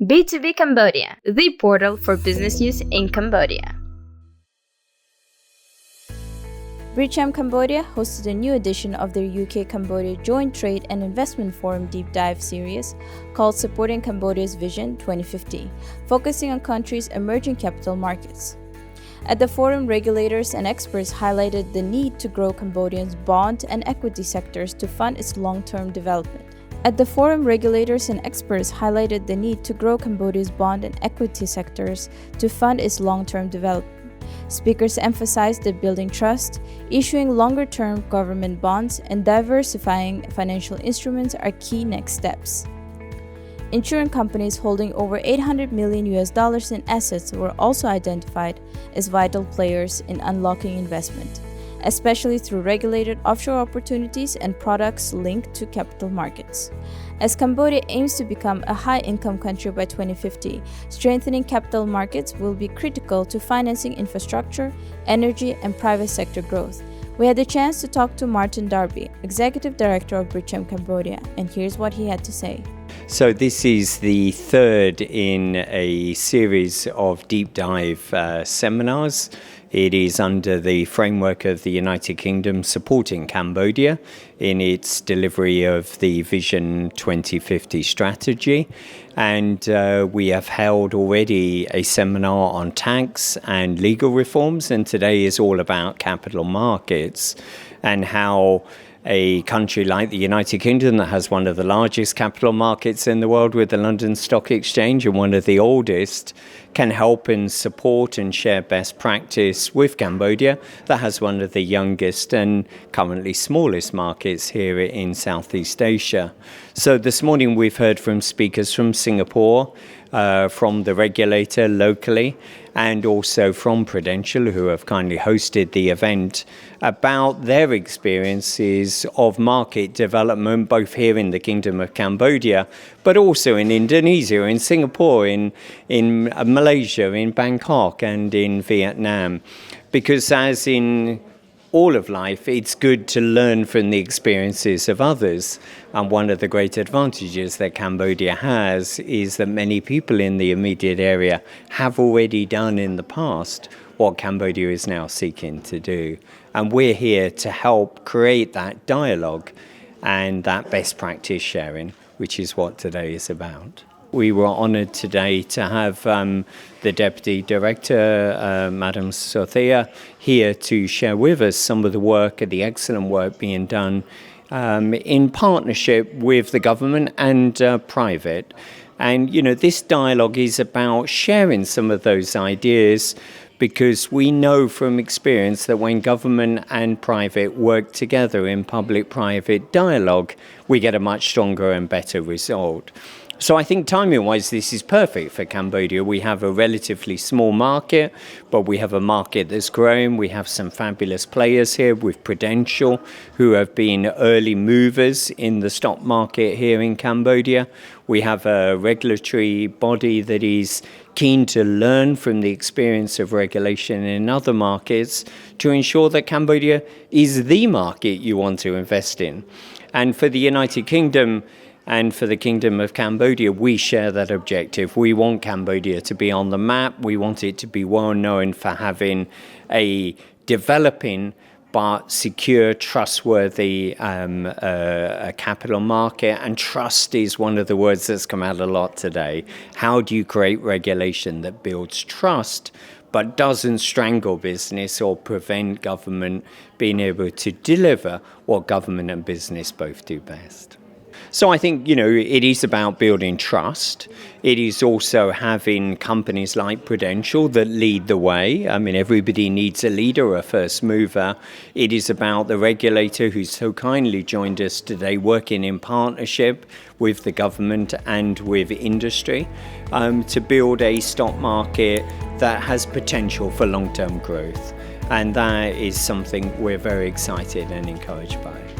B2B Cambodia, the portal for business use in Cambodia. BritCham Cambodia hosted a new edition of their UK-Cambodia Joint Trade and Investment Forum Deep Dive series called Supporting Cambodia's Vision 2050, focusing on countries' emerging capital markets. At the forum, regulators and experts highlighted the need to grow Cambodia's bond and equity sectors to fund its long-term development. Speakers emphasized that building trust, issuing longer-term government bonds, and diversifying financial instruments are key next steps. Insurance companies holding over $800 million in assets were also identified as vital players in unlocking investment, especially through regulated offshore opportunities and products linked to capital markets. As Cambodia aims to become a high-income country by 2050, strengthening capital markets will be critical to financing infrastructure, energy, and private sector growth. We had the chance to talk to Martin Darby, Executive Director of BritCham Cambodia, and here's what he had to say. So this is the third in a series of deep dive seminars. It is under the framework of the United Kingdom supporting Cambodia in its delivery of the Vision 2050 strategy. And we have held already a seminar on tax and legal reforms, and today is all about capital markets and how a country like the United Kingdom that has one of the largest capital markets in the world with the London Stock Exchange and one of the oldest can help and support and share best practice with Cambodia that has one of the youngest and currently smallest markets here in Southeast Asia. So this morning we've heard from speakers from Singapore, from the regulator locally, and also from Prudential, who have kindly hosted the event, about their experiences of market development, both here in the Kingdom of Cambodia, but also in Indonesia, in Singapore, in Malaysia, in Bangkok, and in Vietnam. Because as in all of life, it's good to learn from the experiences of others. And one of the great advantages that Cambodia has is that many people in the immediate area have already done in the past what Cambodia is now seeking to do. And we're here to help create that dialogue and that best practice sharing, which is what today is about. We were honoured today to have the Deputy Director, Madam Sothia, here to share with us some of the work and the excellent work being done in partnership with the government and private. And, you know, this dialogue is about sharing some of those ideas, because we know from experience that when government and private work together in public-private dialogue, we get a much stronger and better result. So I think timing-wise, this is perfect for Cambodia. We have a relatively small market, but we have a market that's growing. We have some fabulous players here with Prudential, who have been early movers in the stock market here in Cambodia. We have a regulatory body that is keen to learn from the experience of regulation in other markets to ensure that Cambodia is the market you want to invest in. And for the United Kingdom, and for the Kingdom of Cambodia, we share that objective. We want Cambodia to be on the map. We want it to be well known for having a developing but secure, trustworthy capital market. And trust is one of the words that's come out a lot today. How do you create regulation that builds trust but doesn't strangle business or prevent government being able to deliver what government and business both do best? So I think, you know, it is about building trust. It is also having companies like Prudential that lead the way. I mean, everybody needs a leader, a first mover. It is about the regulator who's so kindly joined us today, working in partnership with the government and with industry to build a stock market that has potential for long-term growth. And that is something we're very excited and encouraged by.